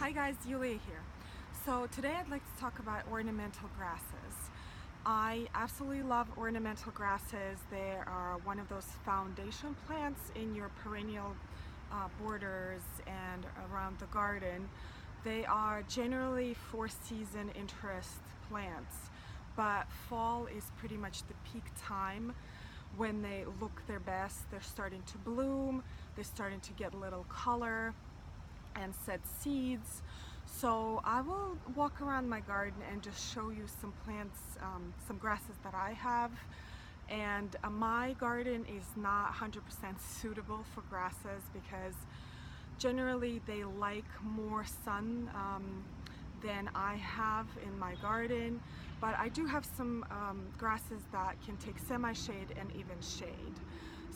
Hi guys, Yulia here. So today I'd like to talk about ornamental grasses. I absolutely love ornamental grasses. They are one of those foundation plants in your perennial borders and around the garden. They are generally four-season interest plants, but fall is pretty much the peak time when they look their best. They're starting to bloom, they're starting to get a little color and set seeds. So I will walk around my garden and just show you some plants, some grasses that I have. And my garden is not 100% suitable for grasses because generally they like more sun than I have in my garden. But I do have some grasses that can take semi-shade and even shade.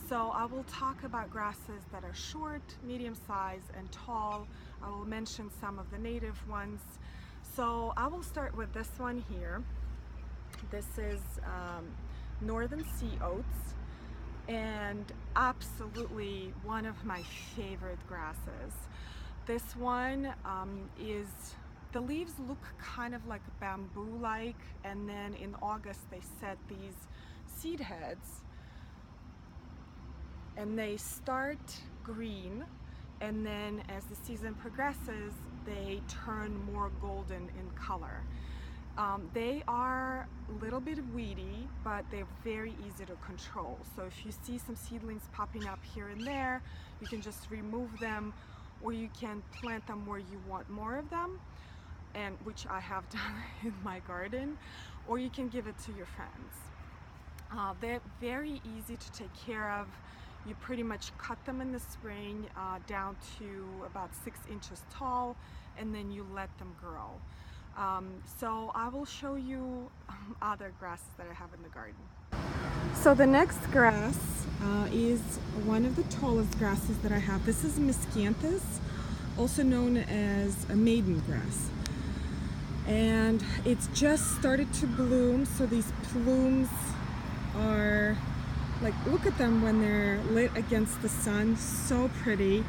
So I will talk about grasses that are short, medium size, and tall. I will mention some of the native ones. So I will start with this one here. This is Northern Sea Oats, and absolutely one of my favorite grasses. This one the leaves look kind of like bamboo-like, and then in August they set these seed heads and they start green, and then as the season progresses they turn more golden in color. They are a little bit weedy, but they're very easy to control. So if you see some seedlings popping up here and there, you can just remove them, or you can plant them where you want more of them, and which I have done in my garden, or you can give it to your friends. They're very easy to take care of. You pretty much cut them in the spring down to about 6 inches tall, and then you let them grow. So I will show you other grasses that I have in the garden. So the next grass is one of the tallest grasses that I have. This is Miscanthus, also known as a Maiden Grass. And it's just started to bloom, so these plumes are like, look at them when they're lit against the sun, so pretty.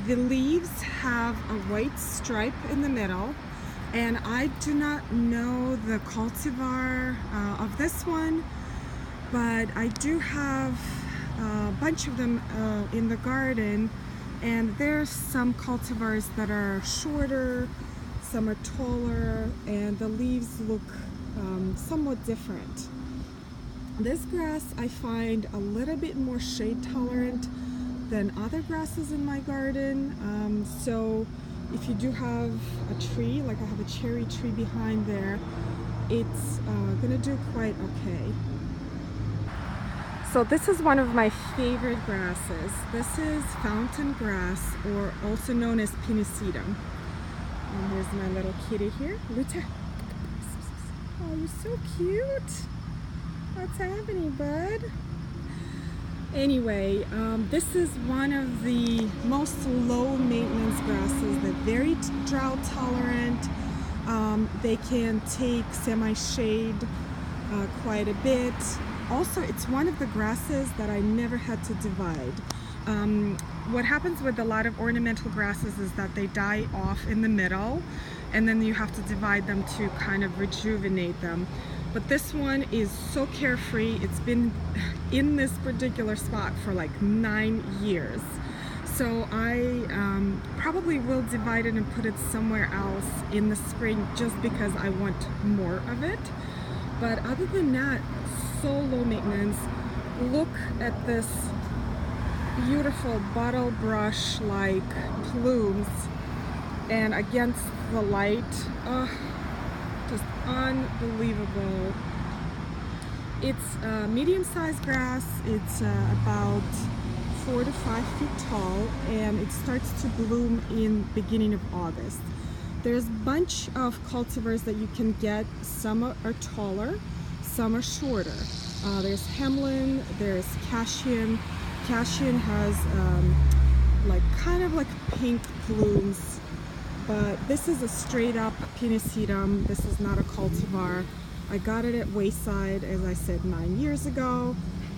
The leaves have a white stripe in the middle, and I do not know the cultivar of this one, but I do have a bunch of them in the garden, and there's some cultivars that are shorter, some are taller, and the leaves look somewhat different. This grass I find a little bit more shade tolerant than other grasses in my garden. So if you do have a tree, like I have a cherry tree behind there, it's gonna do quite okay. So this is one of my favorite grasses. This is fountain grass, or also known as Pennisetum. And here's my little kitty here, Luta. Oh, you're so cute. What's happening, bud? Anyway, this is one of the most low maintenance grasses. They're very drought tolerant. They can take semi-shade quite a bit. Also, it's one of the grasses that I never had to divide. What happens with a lot of ornamental grasses is that they die off in the middle, and then you have to divide them to kind of rejuvenate them. But this one is so carefree. It's been in this particular spot for like 9 years. So I probably will divide it and put it somewhere else in the spring just because I want more of it. But other than that, so low maintenance. Look at this beautiful bottle brush like plumes, and against the light, just unbelievable. It's a medium-sized grass. It's about 4 to 5 feet tall, and it starts to bloom in beginning of August. There's a bunch of cultivars that you can get. Some are taller, some are shorter. There's Hemlin, there's Cashian. Cashian has like kind of like pink plumes. But this is a straight up Pennisetum. This is not a cultivar. I got it at Wayside, as I said, 9 years ago.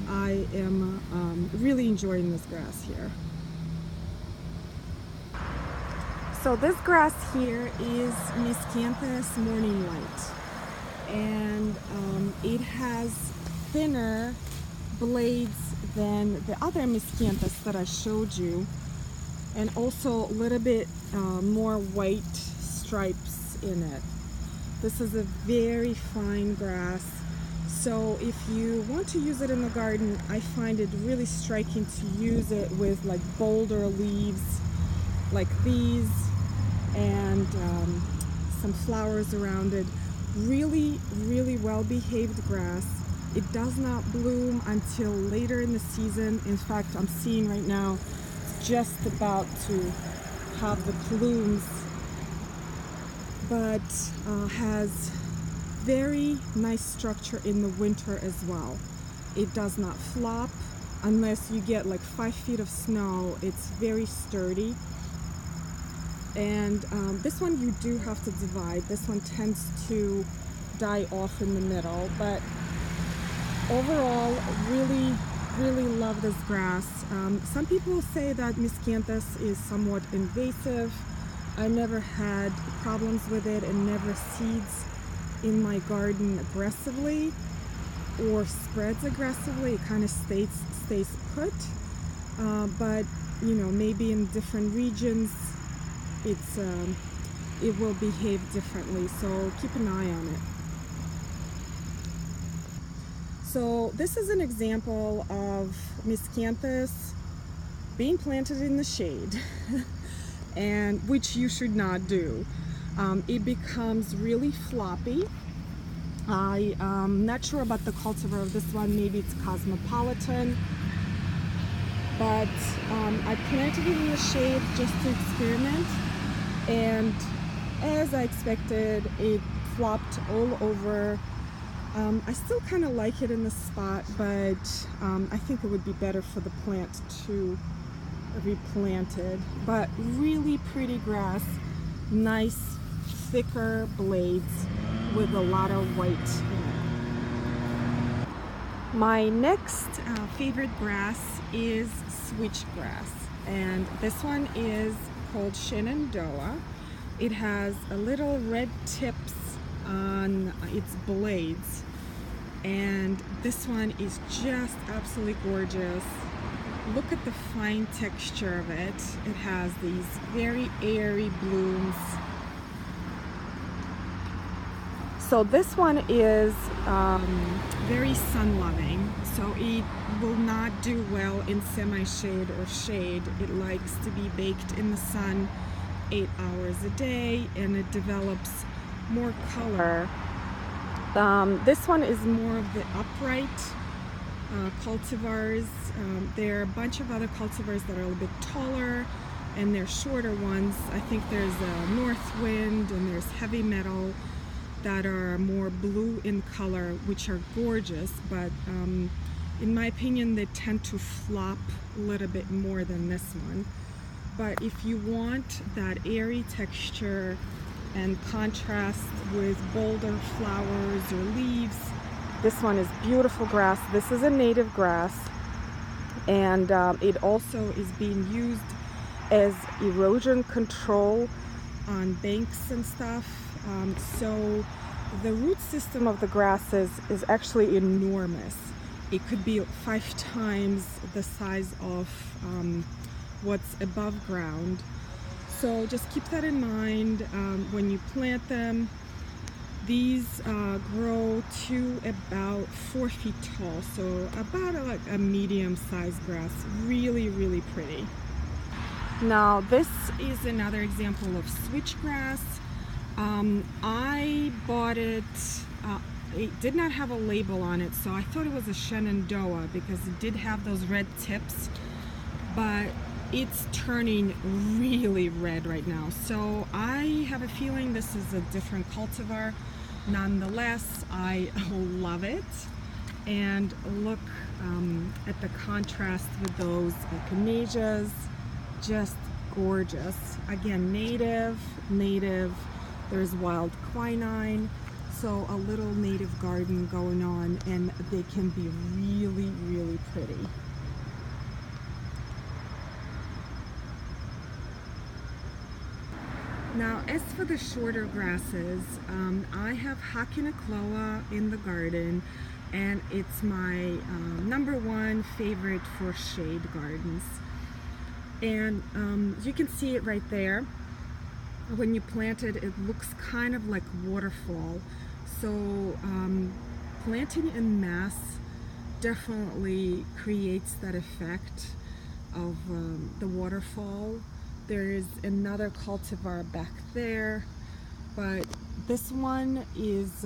I am really enjoying this grass here. So this grass here is Miscanthus morning light, and it has thinner blades than the other Miscanthus that I showed you, and also a little bit more white stripes in it. This is a very fine grass, so if you want to use it in the garden, I find it really striking to use it with like bolder leaves like these, and some flowers around it. Really well behaved grass. It does not bloom until later in the season. In fact, I'm seeing right now it's just about to have the plumes, but has very nice structure in the winter as well. It does not flop unless you get like 5 feet of snow. It's very sturdy. And this one you do have to divide. This one tends to die off in the middle, but overall really love this grass. Some people say that Miscanthus is somewhat invasive. I never had problems with it and never seeds in my garden aggressively or spreads aggressively. It kind of stays put, but you know, maybe in different regions it will behave differently, so keep an eye on it. So this is an example of Miscanthus being planted in the shade, and which you should not do. It becomes really floppy. I'm not sure about the cultivar of this one. Maybe it's Cosmopolitan, but I planted it in the shade just to experiment, and as I expected, it flopped all over. I still kind of like it in the spot, but I think it would be better for the plant to replant it. But really pretty grass, nice thicker blades with a lot of white in it. My next favorite grass is Switchgrass, and this one is called Shenandoah. It has a little red tips on its blades, and this one is just absolutely gorgeous. Look at the fine texture of it. It has these very airy blooms. So this one is very sun loving, so it will not do well in semi-shade or shade. It likes to be baked in the sun 8 hours a day, and it develops more color. This one is more of the upright cultivars. There are a bunch of other cultivars that are a little bit taller, and they're shorter ones. I think there's a Northwind and there's Heavy Metal that are more blue in color, which are gorgeous, but in my opinion they tend to flop a little bit more than this one. But if you want that airy texture and contrast with bolder flowers or leaves, this one is beautiful grass. This is a native grass, and it also is being used as erosion control on banks and stuff. So the root system of the grasses is actually enormous. It could be 5 times the size of what's above ground. So just keep that in mind when you plant them. These grow to about 4 feet tall, so about like a medium-sized grass. Really pretty. Now this is another example of switchgrass. I bought it, it did not have a label on it, so I thought it was a Shenandoah because it did have those red tips, but it's turning really red right now. So I have a feeling this is a different cultivar. Nonetheless, I love it. And look at the contrast with those echinaceas, just gorgeous. Again, native. There's wild quinine, so a little native garden going on, and they can be really pretty. Now, as for the shorter grasses, I have Hakenochloa in the garden, and it's my #1 favorite for shade gardens. And you can see it right there. When you plant it, it looks kind of like waterfall. So planting en masse definitely creates that effect of the waterfall. There's another cultivar back there, but this one is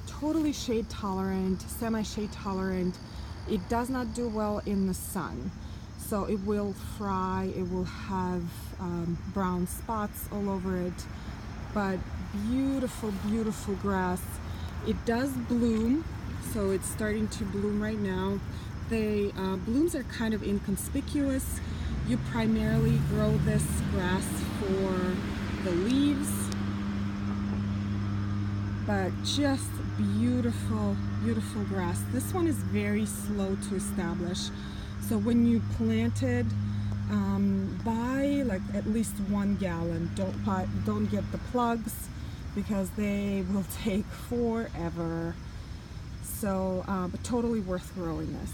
totally shade tolerant, semi-shade tolerant. It does not do well in the sun, so it will fry, it will have brown spots all over it, but beautiful, beautiful grass. It does bloom, so it's starting to bloom right now. The blooms are kind of inconspicuous. You primarily grow this grass for the leaves, but just beautiful, beautiful grass. This one is very slow to establish. So when you plant it, buy like at least 1 gallon. Don't get the plugs because they will take forever. So, but totally worth growing this.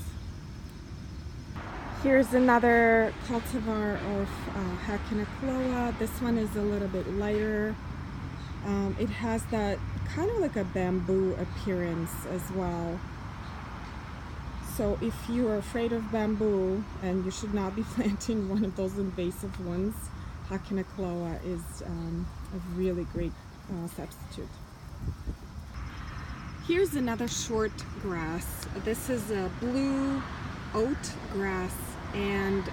Here's another cultivar of Hakenochloa. This one is a little bit lighter. It has that kind of like a bamboo appearance as well. So if you are afraid of bamboo, and you should not be planting one of those invasive ones, Hakenochloa is a really great substitute. Here's another short grass. This is a blue oat grass, and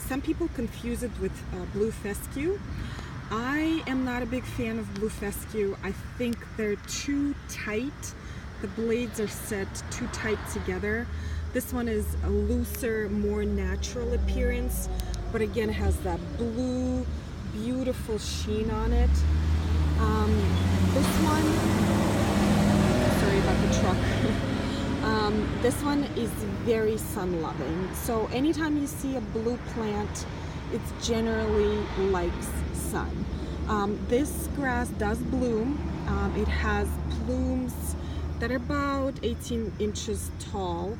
some people confuse it with blue fescue. I am not a big fan of blue fescue. I think they're too tight. The blades are set too tight together. This one is a looser, more natural appearance, but again has that blue, beautiful sheen on it. This one, sorry about the truck. This one is very sun-loving. So anytime you see a blue plant, it's generally likes sun. This grass does bloom. It has plumes that are about 18 inches tall.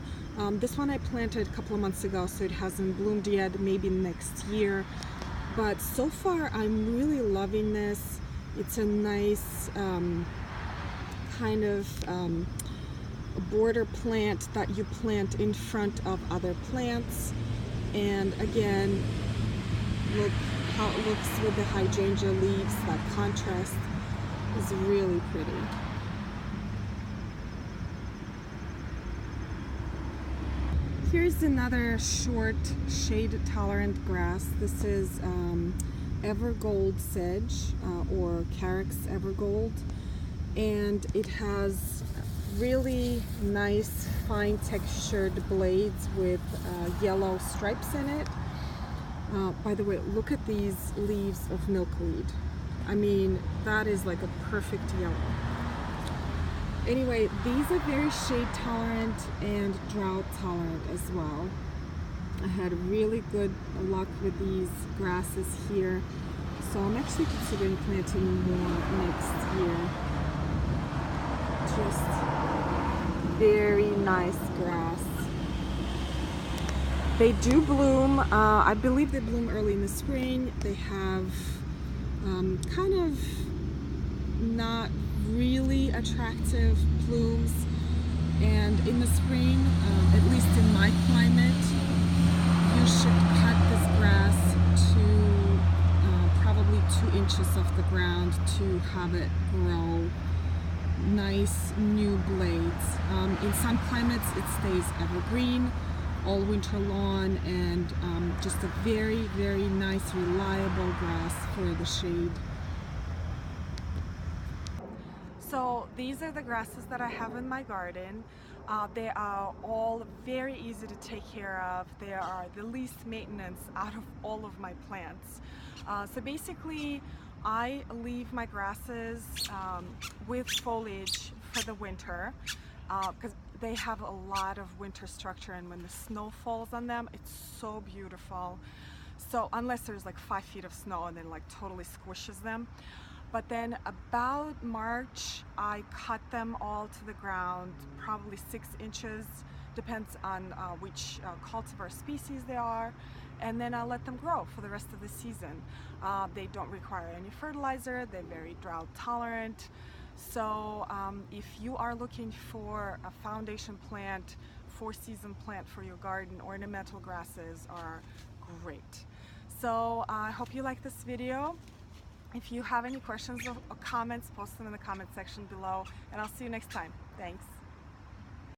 This one I planted a couple of months ago, so it hasn't bloomed yet, maybe next year. But so far, I'm really loving this. It's a nice kind of border plant that you plant in front of other plants. And again, look how it looks with the hydrangea leaves. That contrast is really pretty. Here's another short shade-tolerant grass. This is Evergold sedge, or Carex Evergold, and it has really nice, fine textured blades with yellow stripes in it. By the way, look at these leaves of milkweed. I mean, that is like a perfect yellow. Anyway, these are very shade tolerant and drought tolerant as well. I had really good luck with these grasses here, so I'm actually considering planting more next year. Just very nice grass. They do bloom. I believe they bloom early in the spring. They have kind of not really attractive plumes, and in the spring, at least in my climate, you should cut this grass to probably 2 inches off the ground to have it grow nice new blades. In some climates it stays evergreen all winter long, and just a very, very nice, reliable grass for the shade. So these are the grasses that I have in my garden. They are all very easy to take care of. They are the least maintenance out of all of my plants. So basically, I leave my grasses with foliage for the winter because they have a lot of winter structure, and when the snow falls on them, it's so beautiful. So unless there's like 5 feet of snow and then like totally squishes them. But then about March, I cut them all to the ground, probably 6 inches, depends on which cultivar species they are, and then I let them grow for the rest of the season. They don't require any fertilizer, they're very drought tolerant. So if you are looking for a foundation plant, 4-season plant for your garden, ornamental grasses are great. So I hope you like this video. If you have any questions or comments, post them in the comment section below, and I'll see you next time. Thanks.